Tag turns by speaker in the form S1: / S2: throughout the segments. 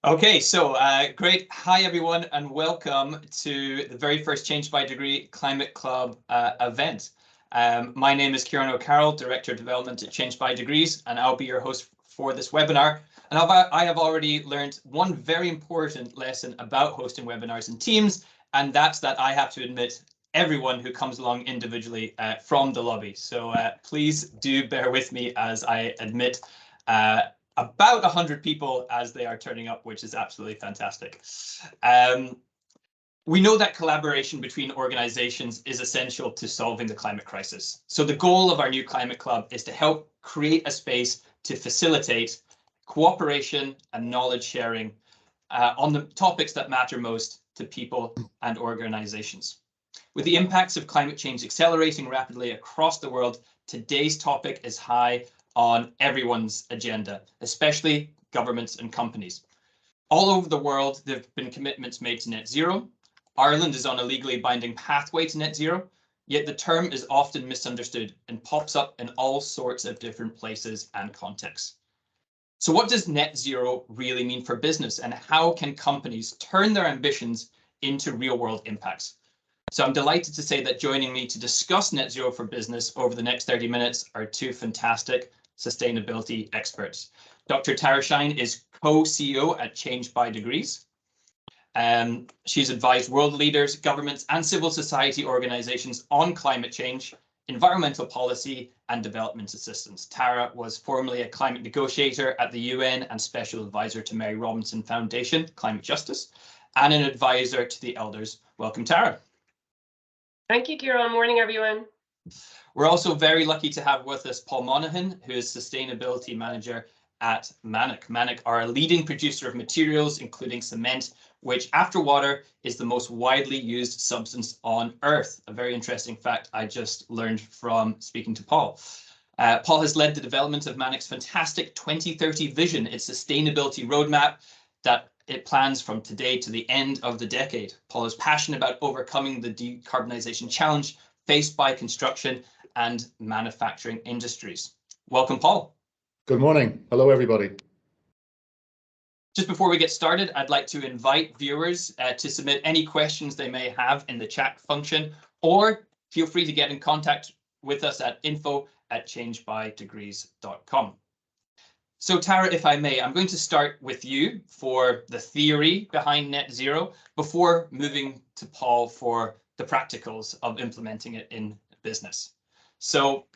S1: Okay, so great. Hi, everyone, and welcome to the very first Change by Degree Climate Club event. My name is Kieran O'Carroll, Director of Development at Change by Degrees, and I'll be your host for this webinar. And I have already learned one very important lesson about hosting webinars in teams, and that's that I have to admit everyone who comes along individually from the lobby. So please do bear with me as I admit about 100 people as they are turning up, which is absolutely fantastic. We know that collaboration between organizations is essential to solving the climate crisis. So the goal of our new Climate Club is to help create a space to facilitate cooperation and knowledge sharing on the topics that matter most to people and organizations. With the impacts of climate change accelerating rapidly across the world, today's topic is high on everyone's agenda, especially governments and companies. All over the world, there have been commitments made to net zero. Ireland is on a legally binding pathway to net zero, yet the term is often misunderstood and pops up in all sorts of different places and contexts. So what does net zero really mean for business, and how can companies turn their ambitions into real-world impacts? So I'm delighted to say that joining me to discuss net zero for business over the next 30 minutes are two fantastic sustainability experts. Dr. Tara Shine is co-CEO at Change by Degrees. She's advised world leaders, governments, and civil society organizations on climate change, environmental policy, and development assistance. Tara was formerly a climate negotiator at the UN and special advisor to Mary Robinson Foundation, Climate Justice, and an advisor to the Elders. Welcome, Tara.
S2: Thank you, Kieran. Morning, everyone.
S1: We're also very lucky to have with us Paul Monaghan, who is Sustainability Manager at Manic. Manic are a leading producer of materials, including cement, which, after water, is the most widely used substance on Earth. A very interesting fact I just learned from speaking to Paul. Paul has led the development of Manic's fantastic 2030 vision, its sustainability roadmap that it plans from today to the end of the decade. Paul is passionate about overcoming the decarbonisation challenge faced by construction and manufacturing industries. Welcome, Paul.
S3: Good morning. Hello, everybody.
S1: Just before we get started, I'd like to invite viewers to submit any questions they may have in the chat function, or feel free to get in contact with us at info@changebydegrees.com. So Tara, if I may, I'm going to start with you for the theory behind net zero before moving to Paul for the practicals of implementing it in business. So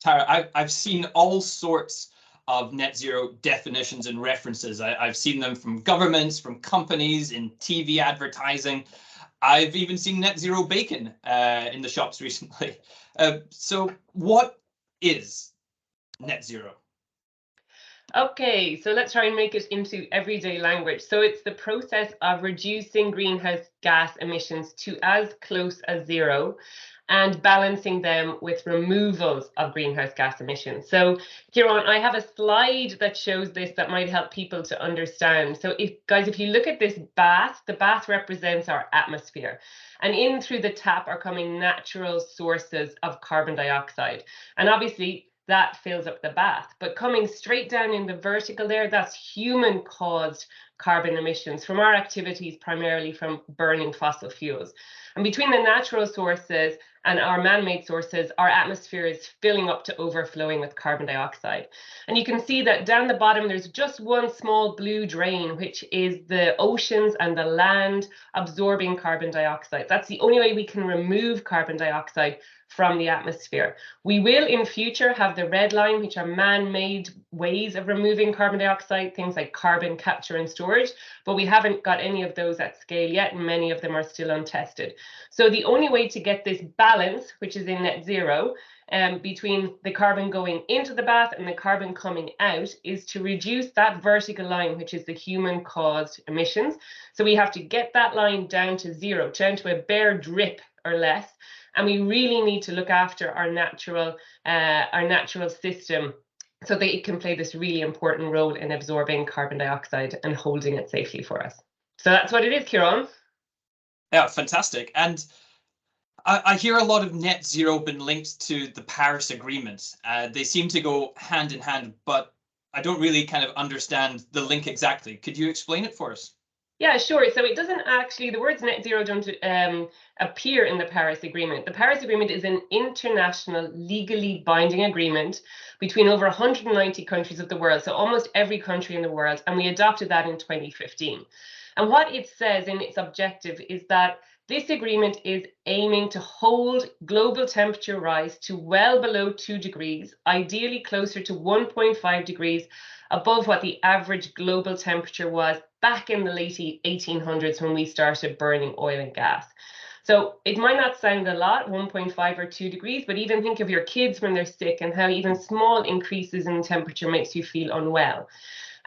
S1: Tara, I've seen all sorts of net zero definitions and references. I've seen them from governments, from companies, in TV advertising. I've even seen net zero bacon in the shops recently. So what is net zero?
S2: Okay, so let's try and make it into everyday language. So it's the process of reducing greenhouse gas emissions to as close as zero and balancing them with removals of greenhouse gas emissions. So Kieran, I have a slide that shows this that might help people to understand. So if you look at this bath, the bath represents our atmosphere. And in through the tap are coming natural sources of carbon dioxide. And obviously, that fills up the bath. But coming straight down in the vertical there, that's human-caused carbon emissions from our activities, primarily from burning fossil fuels. And between the natural sources and our man-made sources, our atmosphere is filling up to overflowing with carbon dioxide. And you can see that down the bottom, there's just one small blue drain, which is the oceans and the land absorbing carbon dioxide. That's the only way we can remove carbon dioxide from the atmosphere. We will in future have the red line, which are man-made ways of removing carbon dioxide, things like carbon capture and storage, but we haven't got any of those at scale yet, and many of them are still untested. So the only way to get this balance, which is in net zero, between the carbon going into the bath and the carbon coming out, is to reduce that vertical line, which is the human-caused emissions. So we have to get that line down to zero, down to a bare drip or less. And we really need to look after our natural system so that it can play this really important role in absorbing carbon dioxide and holding it safely for us. So that's what it is, Kieran.
S1: Yeah, fantastic. And I hear a lot of net zero been linked to the Paris Agreement. They seem to go hand in hand, but I don't really kind of understand the link exactly. Could you explain it for us?
S2: Yeah, sure. So it doesn't actually, the words net zero don't appear in the Paris Agreement. The Paris Agreement is an international, legally binding agreement between over 190 countries of the world, so almost every country in the world, and we adopted that in 2015. And what it says in its objective is that this agreement is aiming to hold global temperature rise to well below 2 degrees, ideally closer to 1.5 degrees above what the average global temperature was back in the late 1800s when we started burning oil and gas. So it might not sound a lot, 1.5 or 2 degrees, but even think of your kids when they're sick and how even small increases in temperature makes you feel unwell.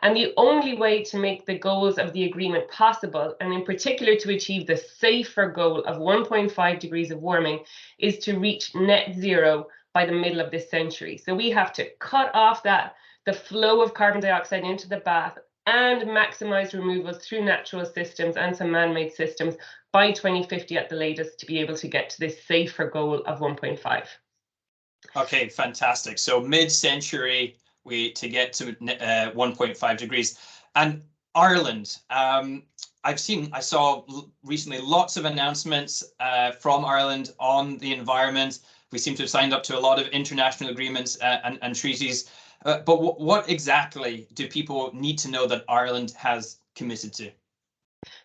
S2: And the only way to make the goals of the agreement possible, and in particular to achieve the safer goal of 1.5 degrees of warming, is to reach net zero by the middle of this century. So we have to cut off the flow of carbon dioxide into the bath and maximize removals through natural systems and some man-made systems by 2050 at the latest to be able to get to this safer goal of 1.5. Okay,
S1: fantastic. So mid-century, to get to 1.5 degrees. And Ireland, I saw recently lots of announcements from Ireland on the environment. We seem to have signed up to a lot of international agreements and treaties. But what exactly do people need to know that Ireland has committed to?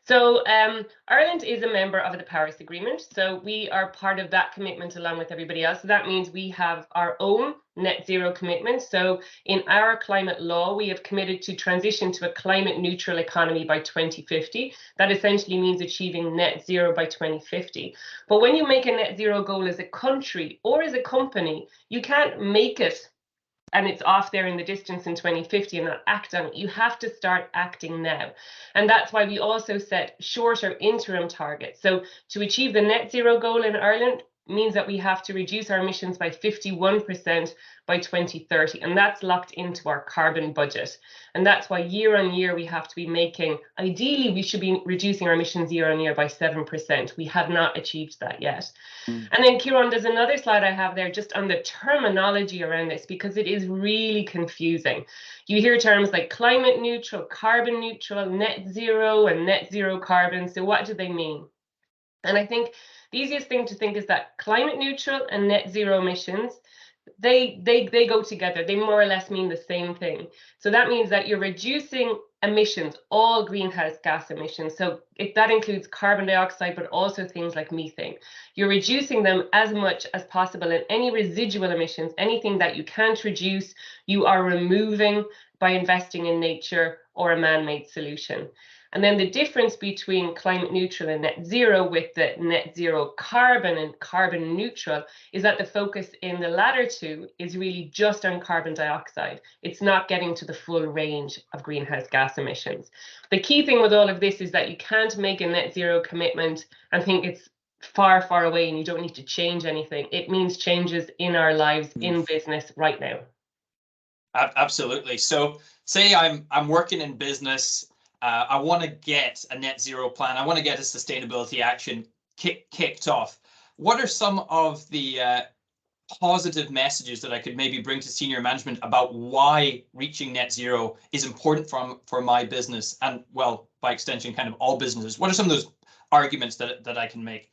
S2: So Ireland is a member of the Paris Agreement. So we are part of that commitment along with everybody else. So that means we have our own net zero commitment. So in our climate law, we have committed to transition to a climate neutral economy by 2050. That essentially means achieving net zero by 2050. But when you make a net zero goal as a country or as a company, you can't make it and it's off there in the distance in 2050 and not act on it. You have to start acting now. And that's why we also set shorter interim targets. So to achieve the net zero goal in Ireland means that we have to reduce our emissions by 51% by 2030. And that's locked into our carbon budget. And that's why year on year, we have to be making, ideally, we should be reducing our emissions year on year by 7%. We have not achieved that yet. And then, Kieran, there's another slide I have there just on the terminology around this, because it is really confusing. You hear terms like climate neutral, carbon neutral, net zero, and net zero carbon. So what do they mean? And I think the easiest thing to think is that climate neutral and net zero emissions, they go together. They more or less mean the same thing. So that means that you're reducing emissions, all greenhouse gas emissions. So that includes carbon dioxide, but also things like methane. You're reducing them as much as possible, and any residual emissions, anything that you can't reduce, you are removing by investing in nature or a man-made solution. And then the difference between climate neutral and net zero with the net zero carbon and carbon neutral is that the focus in the latter two is really just on carbon dioxide. It's not getting to the full range of greenhouse gas emissions. The key thing with all of this is that you can't make a net zero commitment and think it's far, far away and you don't need to change anything. It means changes in our lives, in business right now.
S1: Absolutely. So say I'm working in business. I want to get a net zero plan. I want to get a sustainability action kicked off. What are some of the positive messages that I could maybe bring to senior management about why reaching net zero is important for my business and, well, by extension, kind of all businesses? What are some of those arguments that I can make?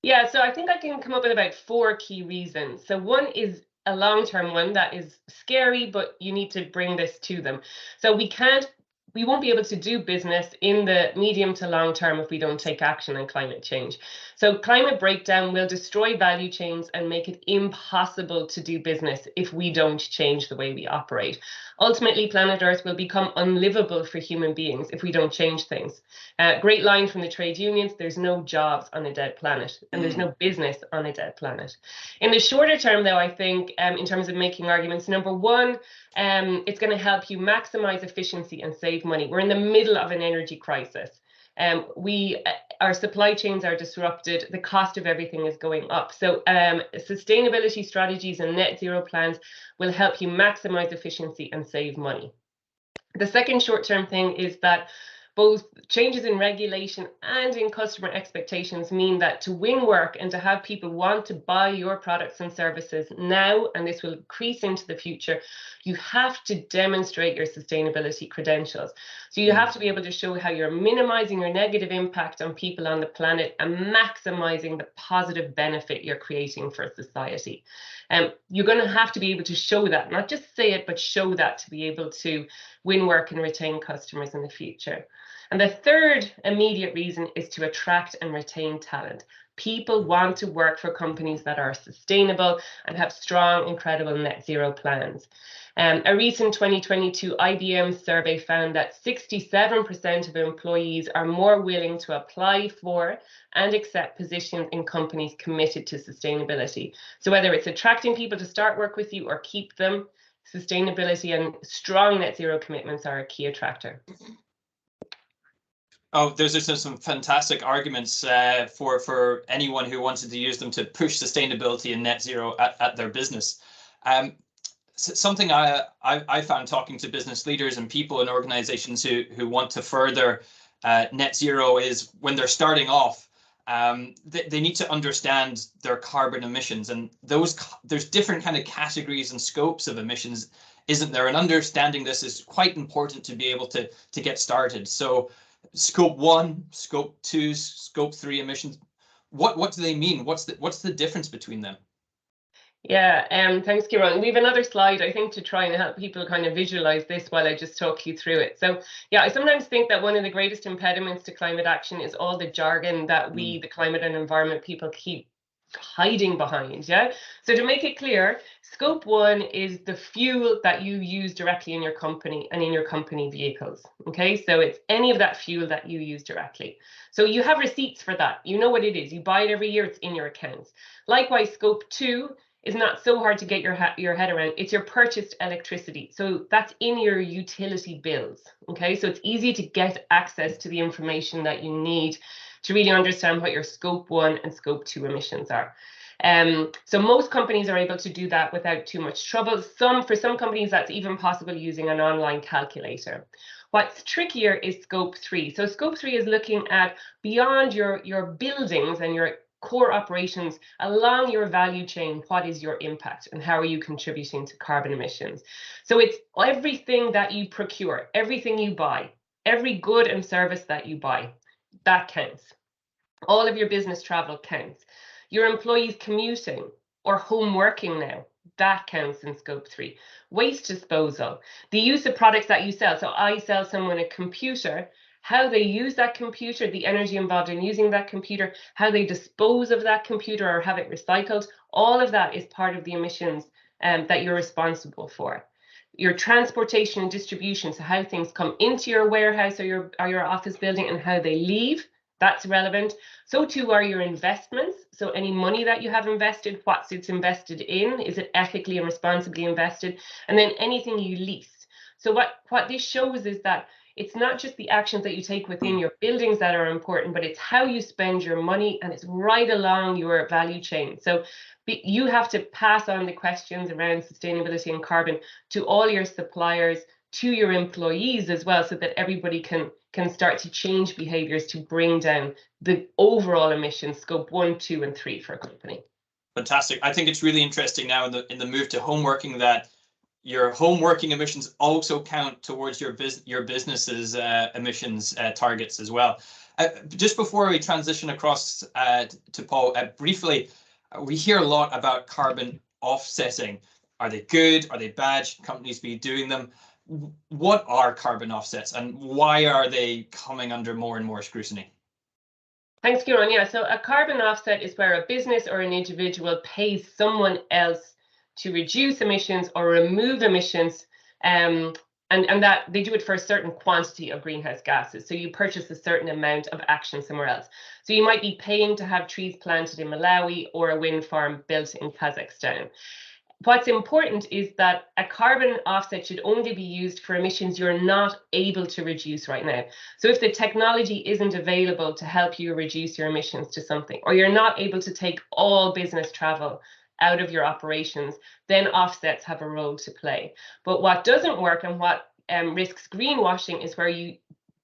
S2: Yeah, so I think I can come up with about 4 key reasons. So one is a long-term one that is scary, but you need to bring this to them. So we won't be able to do business in the medium to long term if we don't take action on climate change. So climate breakdown will destroy value chains and make it impossible to do business if we don't change the way we operate. Ultimately, planet Earth will become unlivable for human beings if we don't change things. Great line from the trade unions, there's no jobs on a dead planet and there's no business on a dead planet. In the shorter term, though, I think in terms of making arguments, number one, it's going to help you maximize efficiency and save money. We're in the middle of an energy crisis. Our supply chains are disrupted. The cost of everything is going up. So sustainability strategies and net zero plans will help you maximize efficiency and save money. The second short-term thing is that Both changes in regulation and in customer expectations mean that to win work and to have people want to buy your products and services now, and this will increase into the future, you have to demonstrate your sustainability credentials. So you have to be able to show how you're minimizing your negative impact on people on the planet and maximizing the positive benefit you're creating for society. You're going to have to be able to show that, not just say it, but show that to be able to win work and retain customers in the future. And the third immediate reason is to attract and retain talent. People want to work for companies that are sustainable and have strong and credible net zero plans. A recent 2022 IBM survey found that 67% of employees are more willing to apply for and accept positions in companies committed to sustainability. So whether it's attracting people to start work with you or keep them, sustainability and strong net zero commitments are a key attractor.
S1: Oh, those are some fantastic arguments for anyone who wanted to use them to push sustainability and net zero at their business. Something I found talking to business leaders and people in organizations who want to further net zero is when they're starting off, they need to understand their carbon emissions, and there's different kind of categories and scopes of emissions, isn't there? And understanding this is quite important to be able to get started. So scope 1, scope 2, scope 3 emissions, what do they mean? What's the difference between them?
S2: Yeah, thanks, Kieran. We have another slide, I think, to try and help people kind of visualize this while I just talk you through it. So yeah, I sometimes think that one of the greatest impediments to climate action is all the jargon that we, the climate and environment people, keep hiding behind. Yeah. So to make it clear, scope 1 is the fuel that you use directly in your company and in your company vehicles. Okay, so it's any of that fuel that you use directly. So you have receipts for that. You know what it is. You buy it every year. It's in your accounts. Likewise, scope 2 is not so hard to get your head around. It's your purchased electricity. So that's in your utility bills. Okay, so it's easy to get access to the information that you need to really understand what your scope 1 and scope 2 emissions are. So most companies are able to do that without too much trouble. For some companies, that's even possible using an online calculator. What's trickier is scope 3. So scope 3 is looking at beyond your buildings and your core operations along your value chain. What is your impact and how are you contributing to carbon emissions? So it's everything that you procure, everything you buy, every good and service that you buy, that counts. All of your business travel counts. Your employees commuting or home working now, that counts in scope 3. Waste disposal, the use of products that you sell. So I sell someone a computer, how they use that computer, the energy involved in using that computer, how they dispose of that computer or have it recycled, all of that is part of the emissions that you're responsible for. Your transportation and distribution, so how things come into your warehouse or your office building and how they leave, that's relevant. So too are your investments. So any money that you have invested, what's it's invested in, is it ethically and responsibly invested? And then anything you lease. So what this shows is that it's not just the actions that you take within your buildings that are important, but it's how you spend your money, and it's right along your value chain. So you have to pass on the questions around sustainability and carbon to all your suppliers, to your employees as well, so that everybody can start to change behaviors to bring down the overall emissions, scope 1, 2, and 3 for a company.
S1: Fantastic. I think it's really interesting now in the move to home working that your home working emissions also count towards your business's emissions targets as well. Just before we transition across to Paul, briefly, we hear a lot about carbon offsetting. Are they good? Are they bad? Should companies be doing them? What are carbon offsets and why are they coming under more and more scrutiny?
S2: Thanks, Kieran. Yeah, so a carbon offset is where a business or an individual pays someone else to reduce emissions or remove emissions, and that they do it for a certain quantity of greenhouse gases. So you purchase a certain amount of action somewhere else. So you might be paying to have trees planted in Malawi or a wind farm built in Kazakhstan. What's important is that a carbon offset should only be used for emissions you're not able to reduce right now. So if the technology isn't available to help you reduce your emissions to something, or you're not able to take all business travel out of your operations, then offsets have a role to play. But what doesn't work and what risks greenwashing is where you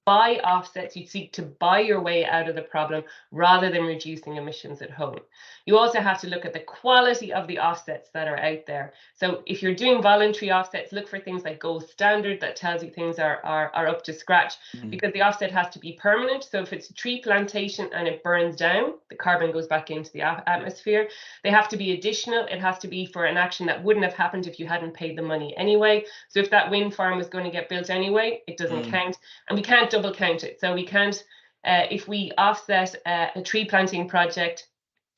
S2: buy offsets, you seek to buy your way out of the problem rather than reducing emissions at home. You also have to look at the quality of the offsets that are out there. So if you're doing voluntary offsets, look for things like gold standard that tells you things are up to scratch, because the offset has to be permanent. So if it's a tree plantation and it burns down, the carbon goes back into the atmosphere. They have to be additional. It has to be for an action that wouldn't have happened if you hadn't paid the money anyway. So if that wind farm was going to get built anyway, it doesn't count. And we can't double count it. So we can't, if we offset a tree planting project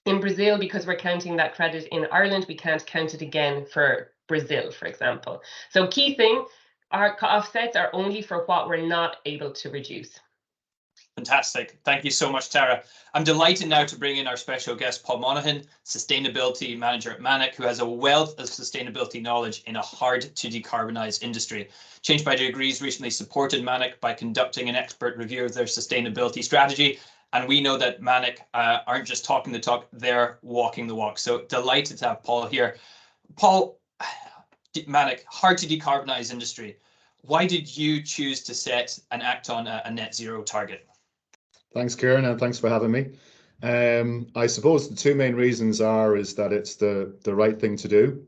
S2: in Brazil because we're counting that credit in Ireland, we can't count it again for Brazil, for example. So key thing, our offsets are only for what we're not able to reduce.
S1: Fantastic. Thank you so much, Tara. I'm delighted now to bring in our special guest, Paul Monaghan, Sustainability Manager at Manic, who has a wealth of sustainability knowledge in a hard-to-decarbonise industry. Change by Degrees recently supported Manic by conducting an expert review of their sustainability strategy. And we know that Manic aren't just talking the talk, they're walking the walk. So delighted to have Paul here. Paul, Manic, hard-to-decarbonise industry. Why did you choose to set and act on a net zero target?
S3: Thanks, Kieran, and thanks for having me. I suppose the two main reasons is that it's the right thing to do,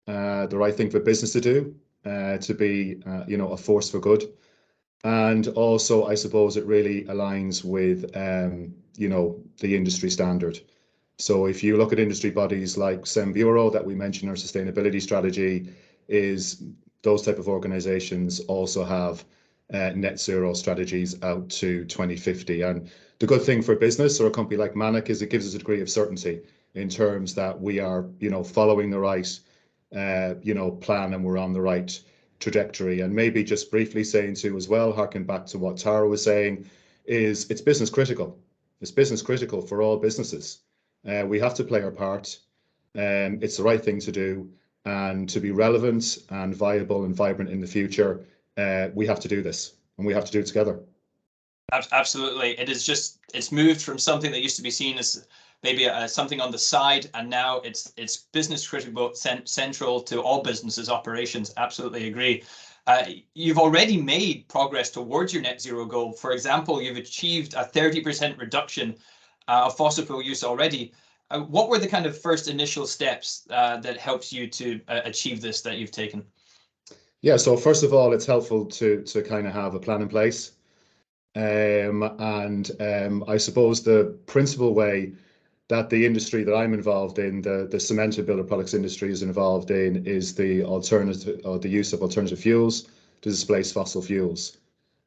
S3: the right thing for business to do, to be a force for good, and also I suppose it really aligns with the industry standard. So if you look at industry bodies like SEM Bureau that we mentioned in our sustainability strategy, is those type of organizations also have net zero strategies out to 2050. And the good thing for business or a company like Manic is it gives us a degree of certainty in terms that we are, following the right, plan, and we're on the right trajectory. And maybe just briefly saying too as well, harking back to what Tara was saying, is it's business critical. It's business critical for all businesses. We have to play our part. It's the right thing to do. And to be relevant and viable and vibrant in the future, we have to do this, and we have to do it together.
S1: Absolutely. It's moved from something that used to be seen as maybe something on the side, and now it's business critical, central to all businesses' operations. Absolutely agree. You've already made progress towards your net zero goal. For example, you've achieved a 30% reduction of fossil fuel use already. What were the kind of first initial steps that helps you to achieve this that you've taken?
S3: Yeah, so first of all, it's helpful to kind of have a plan in place. I suppose the principal way that the industry that I'm involved in, the cement and builder products industry is involved in, is the alternative or the use of alternative fuels to displace fossil fuels.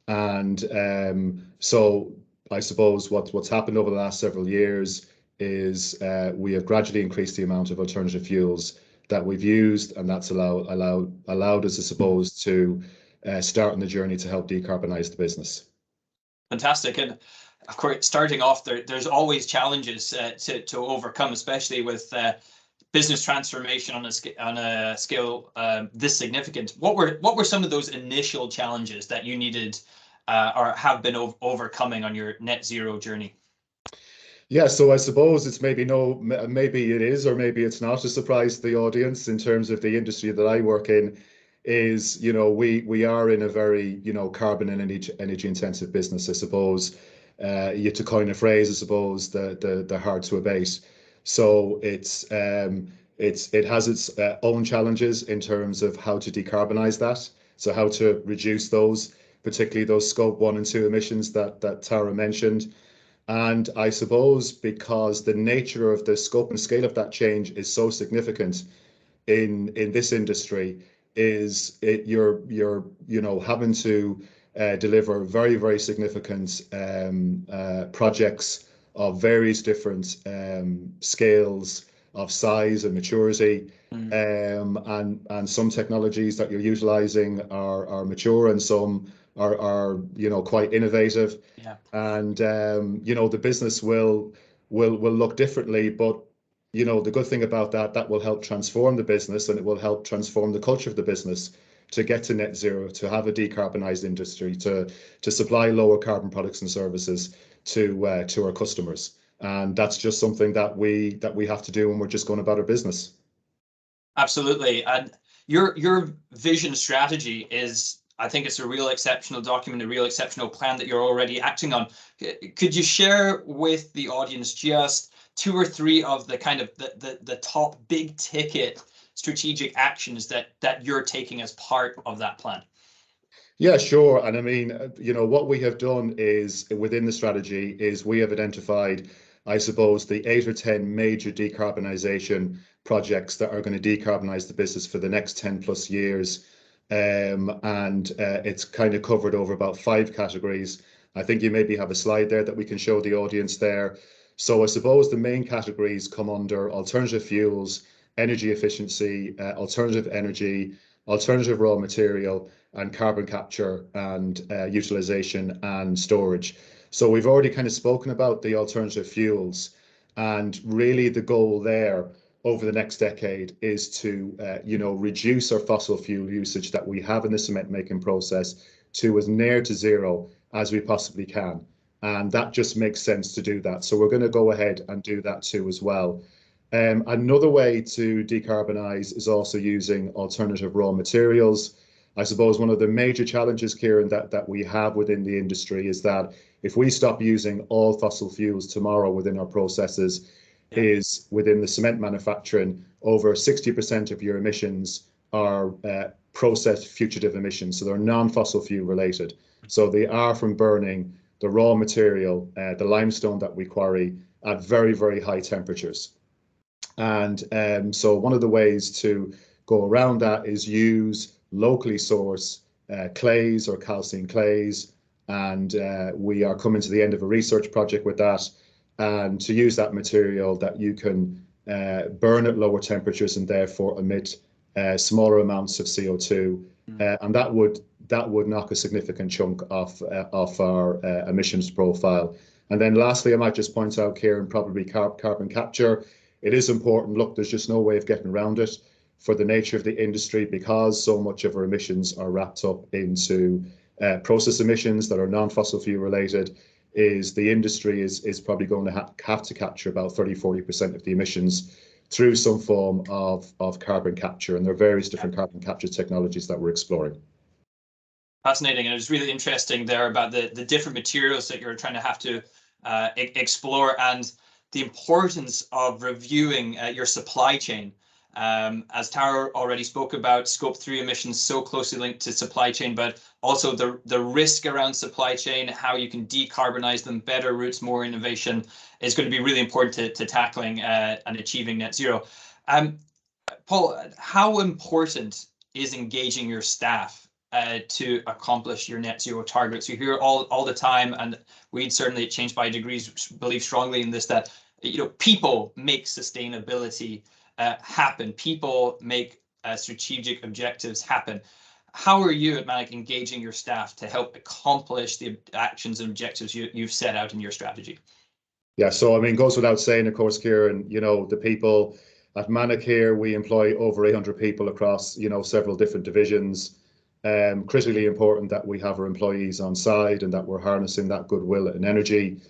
S3: And so I suppose what's happened over the last several years is we have gradually increased the amount of alternative fuels that we've used, and that's allowed us, I suppose, to start on the journey to help decarbonise the business.
S1: Fantastic. And of course, starting off, there's always challenges to overcome, especially with business transformation on a scale this significant. What were some of those initial challenges that you needed or have been overcoming on your net zero journey?
S3: Yeah, so I suppose it's maybe it is, or maybe it's not a surprise to the audience in terms of the industry that I work in. Is we are in a very carbon and energy intensive business. I suppose to coin a phrase, I suppose the hard to abate. So it has its own challenges in terms of how to decarbonize that. So how to reduce those, particularly those scope 1 and 2 emissions that Tara mentioned. And I suppose because the nature of the scope and scale of that change is so significant in this industry, you're having to deliver very, very significant projects of various different scales of size and maturity, and some technologies that you're utilizing are mature, and some are quite innovative.
S1: Yeah.
S3: And the business will look differently, but the good thing about that will help transform the business, and it will help transform the culture of the business to get to net zero, to have a decarbonized industry, to supply lower carbon products and services to our customers. And that's just something that we have to do when we're just going about our business.
S1: Absolutely. And your vision strategy is I think it's a real exceptional document, a real exceptional plan that you're already acting on. Could you share with the audience just 2 or 3 of the kind of the top big ticket strategic actions that you're taking as part of that plan?
S3: Yeah, sure. And I mean, what we have done is within the strategy is we have identified, I suppose, the 8 or 10 major decarbonisation projects that are going to decarbonise the business for the next 10 plus years. And it's kind of covered over about 5 categories. I think you maybe have a slide there that we can show the audience there. So I suppose the main categories come under alternative fuels, energy efficiency, alternative energy, alternative raw material, and carbon capture and utilization and storage. So we've already kind of spoken about the alternative fuels, and really the goal there over the next decade is to reduce our fossil fuel usage that we have in the cement making process to as near to zero as we possibly can. And that just makes sense to do that. So we're going to go ahead and do that too as well. Another way to decarbonise is also using alternative raw materials. I suppose one of the major challenges, Kieran, that we have within the industry is that if we stop using all fossil fuels tomorrow within our processes, is within the cement manufacturing, over 60% of your emissions are process fugitive emissions. So they're non-fossil fuel related. So they are from burning the raw material, the limestone that we quarry at very, very high temperatures. And so one of the ways to go around that is use locally sourced clays or calcine clays. And we are coming to the end of a research project with that. And to use that material that you can burn at lower temperatures and therefore emit smaller amounts of CO2. And that would knock a significant chunk off our emissions profile. And then lastly, I might just point out here, and probably carbon capture. It is important. Look, there's just no way of getting around it for the nature of the industry, because so much of our emissions are wrapped up into process emissions that are non-fossil fuel related. Is the industry is probably going to have to capture about 30–40% of the emissions through some form of carbon capture, and there are various different carbon capture technologies that we're exploring.
S1: Fascinating, and it was really interesting there about the different materials that you're trying to have to explore, and the importance of reviewing your supply chain. As Tara already spoke about, Scope 3 emissions so closely linked to supply chain, but also the risk around supply chain, how you can decarbonize them, better routes, more innovation is going to be really important to tackling and achieving net zero. Paul, how important is engaging your staff to accomplish your net zero targets? You hear all the time, and we'd certainly at Change by Degrees believe strongly in this, that people make sustainability happen. People make strategic objectives happen. How are you at Manic engaging your staff to help accomplish the actions and objectives you've set out in your strategy?
S3: Yeah, so I mean, goes without saying, of course, Kieran, the people at Manic here, we employ over 800 people across, several different divisions. Critically important that we have our employees on side and that we're harnessing that goodwill and energy.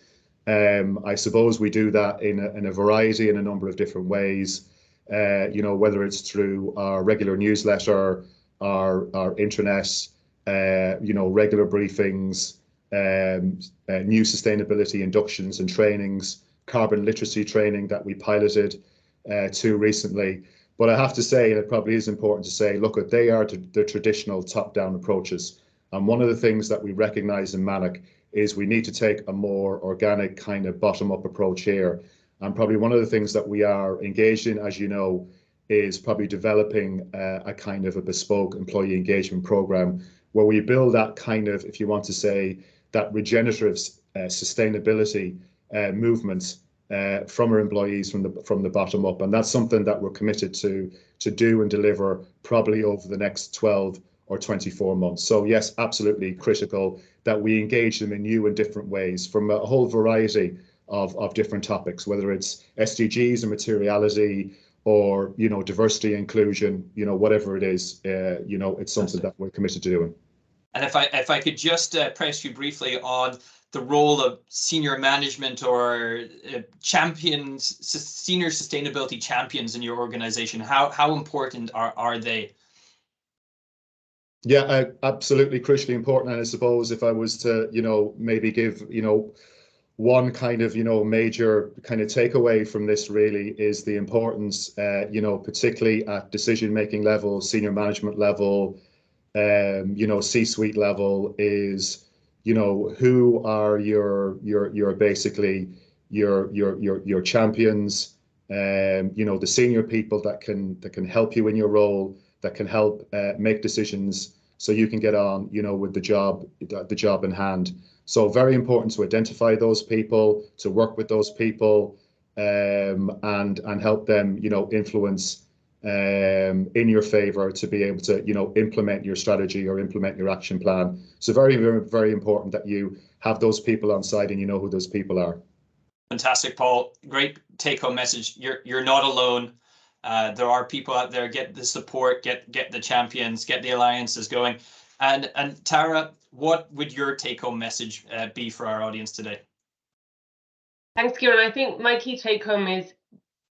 S3: I suppose we do that in a variety, in a number of different ways. Whether it's through our regular newsletter, our intranet, regular briefings, new sustainability inductions and trainings, carbon literacy training that we piloted too recently. But I have to say, and it probably is important to say, look, they are the traditional top-down approaches. And one of the things that we recognize in Manic is we need to take a more organic kind of bottom-up approach here. And probably one of the things that we are engaged in, as you know, is probably developing a kind of a bespoke employee engagement program where we build that kind of, if you want to say, that regenerative sustainability movement from our employees from the bottom up. And that's something that we're committed to do and deliver probably over the next 12 or 24 months. So yes, absolutely critical that we engage them in new and different ways from a whole variety of different topics, whether it's SDGs and materiality or, diversity, inclusion, whatever it is, it's something that we're committed to doing.
S1: And if I could just press you briefly on the role of senior management or champions, senior sustainability champions in your organization, how important are they?
S3: Yeah, absolutely crucially important. And I suppose if I was to, maybe give, one kind of, major kind of takeaway from this really is the importance, particularly at decision-making level, senior management level, C-suite level is, who are your basically your champions, the senior people that can help you in your role, that can help make decisions so you can get on, with the job in hand. So very important to identify those people, to work with those people, and help them, influence in your favor to be able to, implement your strategy or implement your action plan. So very, very, very important that you have those people on site and you know who those people are.
S1: Fantastic, Paul. Great take-home message. You're not alone. There are people out there. Get the support, get the champions, get the alliances going. And Tara, what would your take-home message be for our audience today?
S2: Thanks, Kieran. I think my key take-home is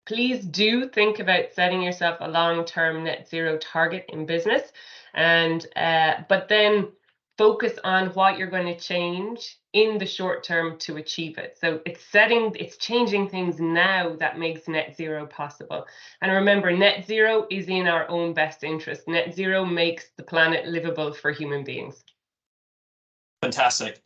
S2: please do think about setting yourself a long-term net zero target in business, and but then focus on what you're going to change in the short term to achieve it. So it's changing things now that makes net zero possible. And remember, net zero is in our own best interest. Net zero makes the planet livable for human beings.
S1: Fantastic.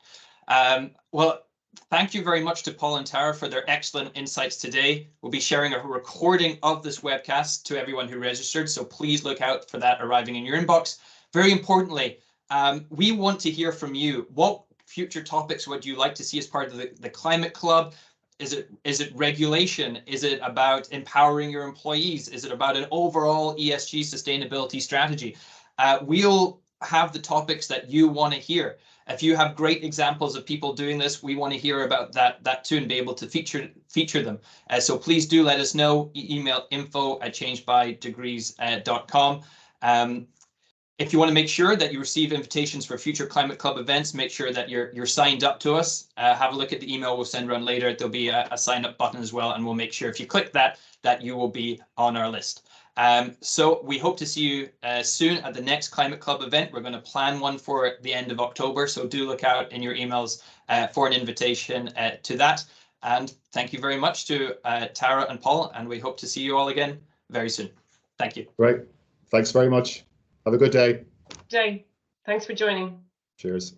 S1: Well, thank you very much to Paul and Tara for their excellent insights today. We'll be sharing a recording of this webcast to everyone who registered, so please look out for that arriving in your inbox. Very importantly, we want to hear from you. What future topics would you like to see as part of the Climate Club? Is it regulation? Is it about empowering your employees? Is it about an overall ESG sustainability strategy? We'll have the topics that you want to hear. If you have great examples of people doing this, we want to hear about that too and be able to feature them. So please do let us know. Email info@changebydegrees.com. If you want to make sure that you receive invitations for future Climate Club events, make sure that you're signed up to us. Have a look at the email we'll send around later. There'll be a sign up button as well, and we'll make sure if you click that you will be on our list. So we hope to see you soon at the next Climate Club event. We're going to plan one for the end of October, so do look out in your emails for an invitation to that. And thank you very much to Tara and Paul, and we hope to see you all again very soon. Thank you.
S3: Great. Thanks very much. Have a good day.
S2: Jay, thanks for joining.
S3: Cheers.